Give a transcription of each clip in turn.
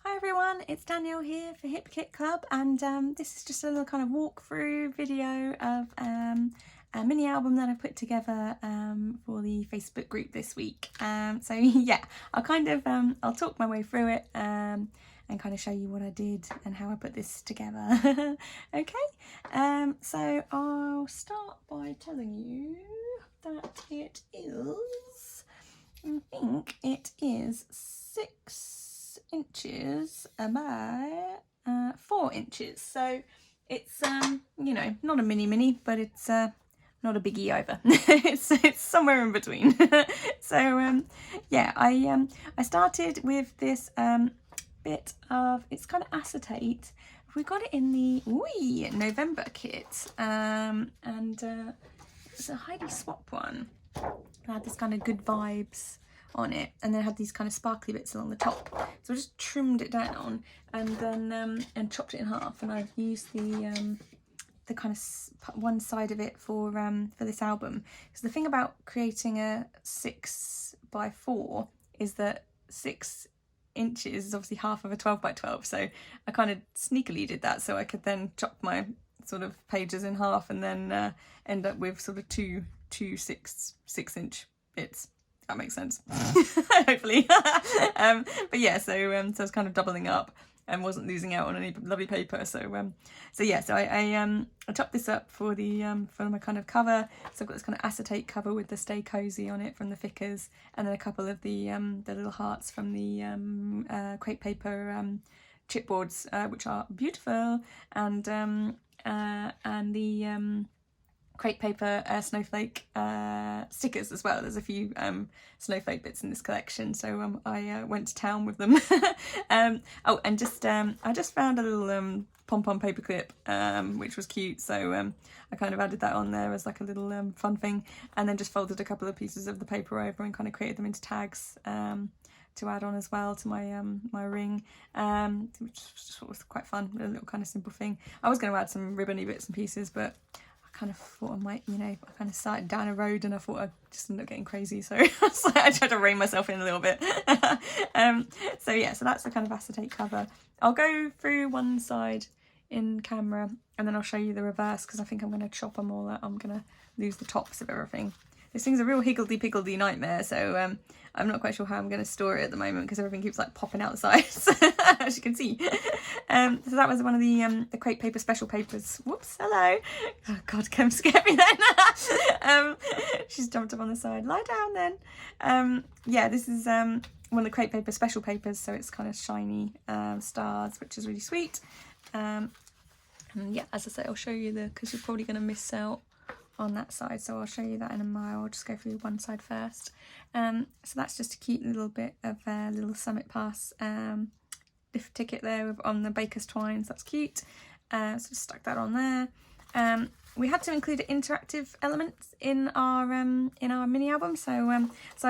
Hi everyone, it's Danielle here for Hip Kit Club, and this is just a little kind of walkthrough video of a mini album that I put together for the Facebook group this week. So yeah, I'll talk my way through it and kind of show you what I did and how I put this together. Okay, so I'll start by telling you that it is, I think it is 6 inches by 4 inches, so it's you know, not a mini, but it's not a biggie either. it's somewhere in between. So yeah, I started with this bit of, it's kind of acetate. We got it in the November kit, and it's a Heidi Swap one. I had this kind of good vibes on it, and then I had these kind of sparkly bits along the top, so I just trimmed it down and then and chopped it in half, and I've used the kind of one side of it for this album, because the thing about creating a 6x4 is that 6 inches is obviously half of a 12x12, so I kind of sneakily did that so I could then chop my sort of pages in half and then end up with sort of two 6-inch bits. That makes sense. Hopefully. But yeah, so I was kind of doubling up and wasn't losing out on any lovely paper. So I chopped this up for the for my kind of cover. So I've got this kind of acetate cover with the Stay Cozy on it from the Fickers, and then a couple of the little hearts from the crepe paper chipboards, which are beautiful, and the crepe paper snowflake stickers as well. There's a few snowflake bits in this collection, so I went to town with them. Oh, and just I just found a little pom-pom paperclip, which was cute, so I kind of added that on there as like a little fun thing, and then just folded a couple of pieces of the paper over and kind of created them into tags to add on as well to my my ring, which was quite fun, a little kind of simple thing. I was going to add some ribbony bits and pieces, but kind of thought I might, you know, I kind of started down a road and I thought I'd just end up getting crazy, so I tried to rein myself in a little bit. So yeah, so that's the kind of acetate cover. I'll go through one side in camera and then I'll show you the reverse, because I think I'm going to chop them all out. I'm going to lose the tops of everything. This thing's a real higgledy-piggledy nightmare, so I'm not quite sure how I'm going to store it at the moment, because everything keeps like popping out the sides, as you can see. So that was one of the crepe paper special papers. Whoops, hello. Oh God, come scare me then. She's jumped up on the side. Lie down then. Yeah, this is one of the crepe paper special papers, so it's kind of shiny stars, which is really sweet. And yeah, as I say, I'll show you because you're probably going to miss out on that side, so I'll show you that in a mile. I'll just go through one side first. So that's just a cute little bit of little Summit Pass lift ticket there on the baker's twine, so that's cute. So just stuck that on there. We had to include interactive elements in our mini album, so I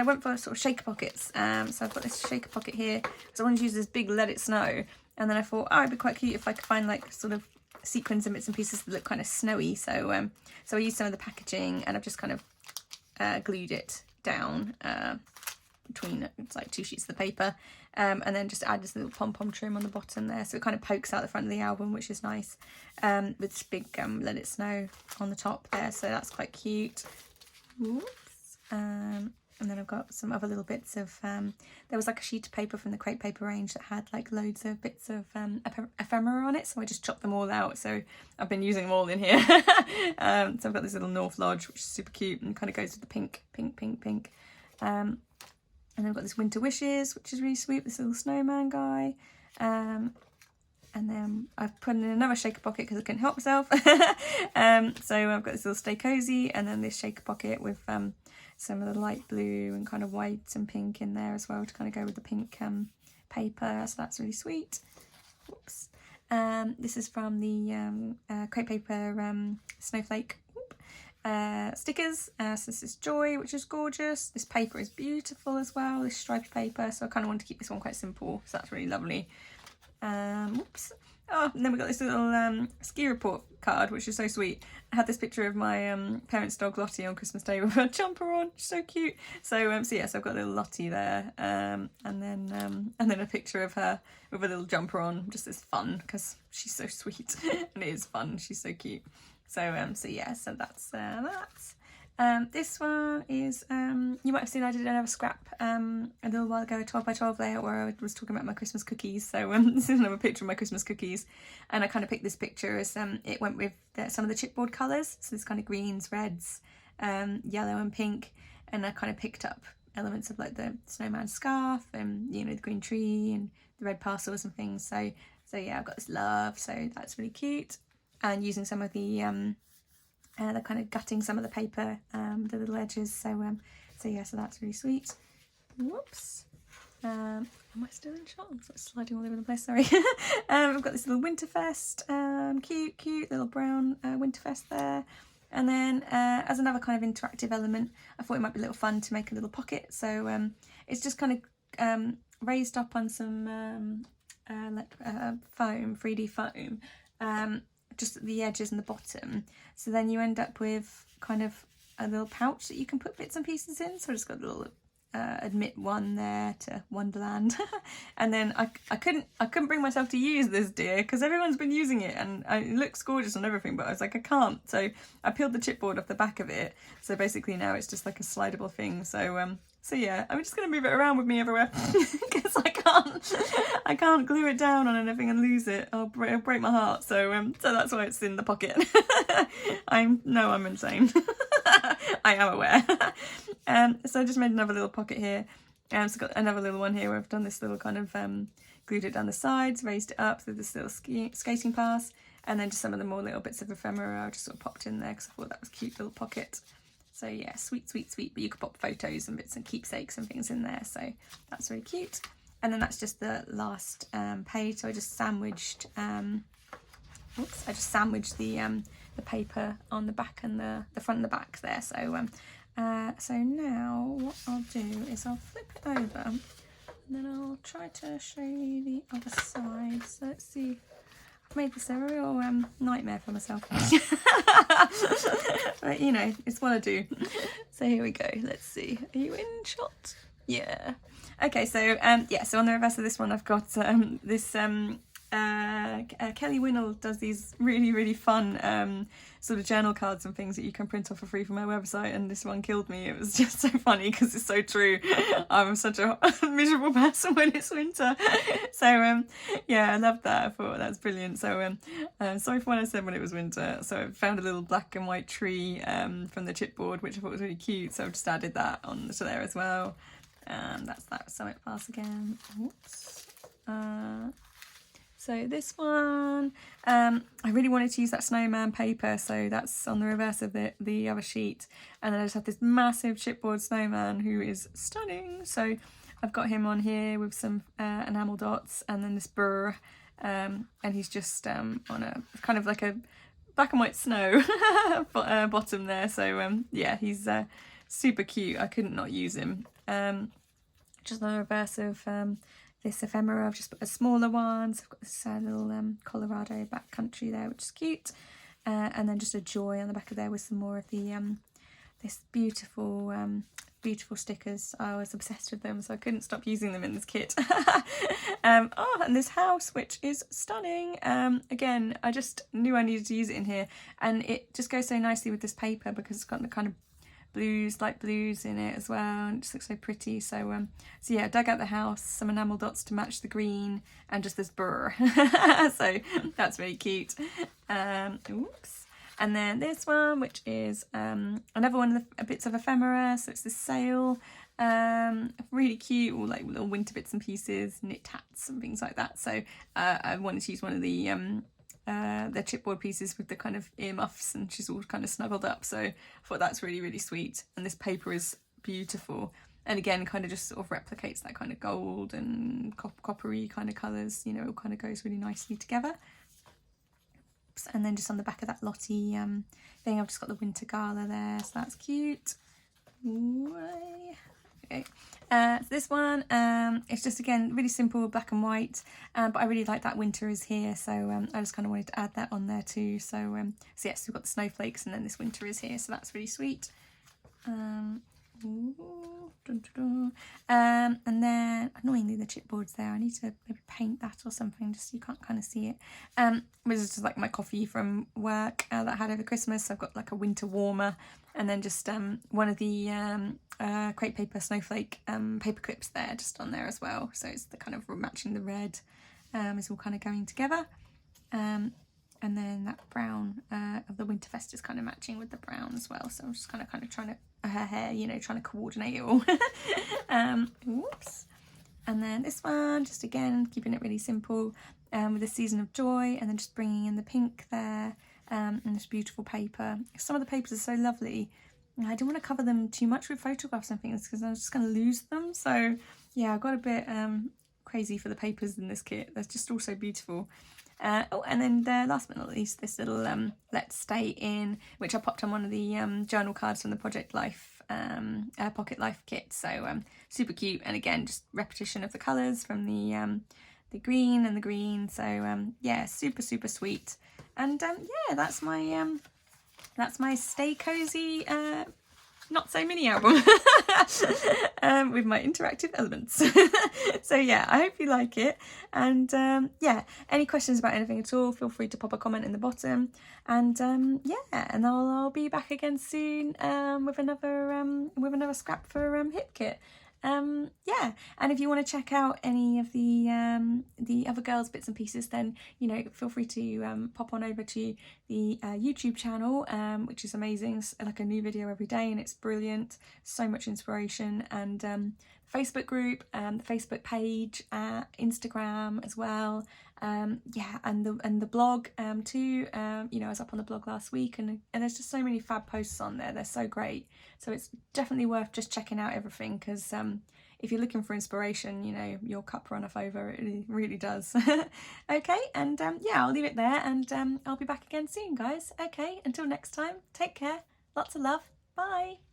went for sort of shaker pockets. So I've got this shaker pocket here, so I wanted to use this big Let It Snow, and then I thought, oh, it'd be quite cute if I could find like sort of sequins and bits and pieces that look kind of snowy, so so I used some of the packaging and I've just kind of glued it down between, it's like 2 sheets of the paper, and then just add this little pom-pom trim on the bottom there, so it kind of pokes out the front of the album, which is nice, with this big Let It Snow on the top there, so that's quite cute. Oops. And then I've got some other little bits of, there was like a sheet of paper from the crepe paper range that had like loads of bits of ephemera on it, so I just chopped them all out, so I've been using them all in here. So I've got this little North Lodge, which is super cute and kind of goes with the pink. And then I've got this Winter Wishes, which is really sweet, this little snowman guy. And then I've put in another shaker pocket because I couldn't help myself. So I've got this little Stay Cozy, and then this shaker pocket with some of the light blue and kind of white and pink in there as well to kind of go with the pink paper, so that's really sweet. Whoops. This is from the crepe paper snowflake stickers. So this is Joy, which is gorgeous. This paper is beautiful as well, this striped paper, so I kind of want to keep this one quite simple, so that's really lovely. Whoops. Oh, and then we got this little ski report card, which is so sweet. I had this picture of my parents' dog Lottie on Christmas Day with her jumper on. She's so cute. So so I've got little Lottie there, and then a picture of her with a little jumper on. Just as fun because she's so sweet and it is fun. She's so cute. So so that's that. This one is, you might have seen I did another scrap a little while ago, a 12 by 12 layout where I was talking about my Christmas cookies. So this is another picture of my Christmas cookies, and I kind of picked this picture as it went with some of the chipboard colours. So this kind of greens, reds, yellow and pink, and I kind of picked up elements of like the snowman scarf and, you know, the green tree and the red parcels and things. So yeah, I've got this love, so that's really cute. And using some of the kind of gutting some of the paper, the little edges. So that's really sweet. Whoops. Am I still in shot? I'm sort of sliding all over the place, sorry. I've got this little Winterfest, cute little brown Winterfest there. And then as another kind of interactive element, I thought it might be a little fun to make a little pocket. So it's just kind of raised up on some foam, 3D foam, just at the edges and the bottom. So then you end up with kind of a little pouch that you can put bits and pieces in. So I just got a little admit one there to Wonderland. And then I couldn't bring myself to use this deer because everyone's been using it and it looks gorgeous and everything, but I was like, I can't. So I peeled the chipboard off the back of it. So basically now it's just like a slidable thing. So yeah, I'm just going to move it around with me everywhere because I can't glue it down on anything and lose it. I'll break my heart. So that's why it's in the pocket. I'm insane. I am aware. So I just made another little pocket here. So got another little one here where I've done this little kind of glued it down the sides, raised it up, so this little skating pass, and then just some of the more little bits of ephemera I just sort of popped in there because I thought that was a cute little pocket. So yeah, sweet. But you could pop photos and bits and keepsakes and things in there. So that's really cute. And then that's just the last page. So I just sandwiched. The paper on the back and the front and the back there. So now what I'll do is I'll flip it over and then I'll try to show you the other side. So let's see. I've made this a real nightmare for myself. But you know, it's what I do. So here we go. Let's see. Are you in shot? Yeah. Okay, so so on the reverse of this one I've got this Kelly Winnell does these really fun sort of journal cards and things that you can print off for free from her website, and this one killed me. It was just so funny because it's so true. I'm such a miserable person when it's winter. So yeah, I love that. I thought that's brilliant. So sorry for when I said when it was winter. So I found a little black and white tree from the chipboard, which I thought was really cute, so I've just added that on to there as well. That's that Summit Pass again. Oops. So this one, I really wanted to use that snowman paper, so that's on the reverse of the other sheet. And then I just have this massive chipboard snowman who is stunning. So I've got him on here with some enamel dots and then this burr, and he's just on a kind of like a black and white snow bottom there. So yeah, he's super cute. I couldn't not use him. Just on the reverse of this ephemera, I've just put a smaller one. So I've got this little Colorado backcountry there, which is cute. And then just a joy on the back of there with some more of the this beautiful stickers. I was obsessed with them, so I couldn't stop using them in this kit. And this house, which is stunning. Again, I just knew I needed to use it in here, and it just goes so nicely with this paper because it's got the kind of light blues in it as well, and it just looks so pretty. So yeah, I dug out the house, some enamel dots to match the green, and just this burr. So that's really cute. Oops. And then this one, which is another one of the bits of ephemera. So it's this sail, really cute, all like little winter bits and pieces, knit hats and things like that. So I wanted to use one of the chipboard pieces with the kind of earmuffs, and she's all kind of snuggled up. So I thought that's really sweet. And this paper is beautiful. And again, kind of just sort of replicates that kind of gold and coppery kind of colours. You know, it all kind of goes really nicely together. And then just on the back of that Lottie thing, I've just got the winter gala there, so that's cute. go. So this one, it's just again really simple, black and white, but I really like that winter is here, so I just kind of wanted to add that on there too. So yes, we've got the snowflakes and then this winter is here, so that's really sweet. And then annoyingly the chipboard's there. I need to maybe paint that or something, just so you can't kind of see it. This is just like my coffee from work that I had over Christmas. So I've got like a winter warmer, and then just one of the crepe paper snowflake paper clips there, just on there as well. So it's the kind of matching the red, is all kind of going together. And then that brown of the Winterfest is kind of matching with the brown as well. So I'm just kind of trying to, her hair, you know, trying to coordinate it all. Whoops. And then this one, just again, keeping it really simple with the Season of Joy, and then just bringing in the pink there and this beautiful paper. Some of the papers are so lovely. I don't want to cover them too much with photographs and things because I'm just going to lose them. So yeah, I got a bit crazy for the papers in this kit. They're just all so beautiful. Oh, and then last but not least, this little Let's Stay In, which I popped on one of the journal cards from the Project Life Pocket Life kit. So super cute, and again, just repetition of the colours from the green and the green. So yeah, super sweet. And yeah, that's my Stay Cozy Not So Mini album with my interactive elements. So yeah, I hope you like it, and yeah, any questions about anything at all, feel free to pop a comment in the bottom, and yeah, and I'll be back again soon with another scrap for Hip Kit. Yeah, and if you want to check out any of the other girls' bits and pieces, then you know, feel free to pop on over to the YouTube channel, which is amazing. It's like a new video every day, and it's brilliant. So much inspiration, and Facebook group, the Facebook page, Instagram as well. Yeah, and the blog too. You know, I was up on the blog last week, and there's just so many fab posts on there. They're so great. So it's definitely worth just checking out everything, because if you're looking for inspiration, you know, your cup runneth over. It really does. Okay, and yeah, I'll leave it there, and I'll be back again soon, guys. Okay, until next time, take care. Lots of love. Bye.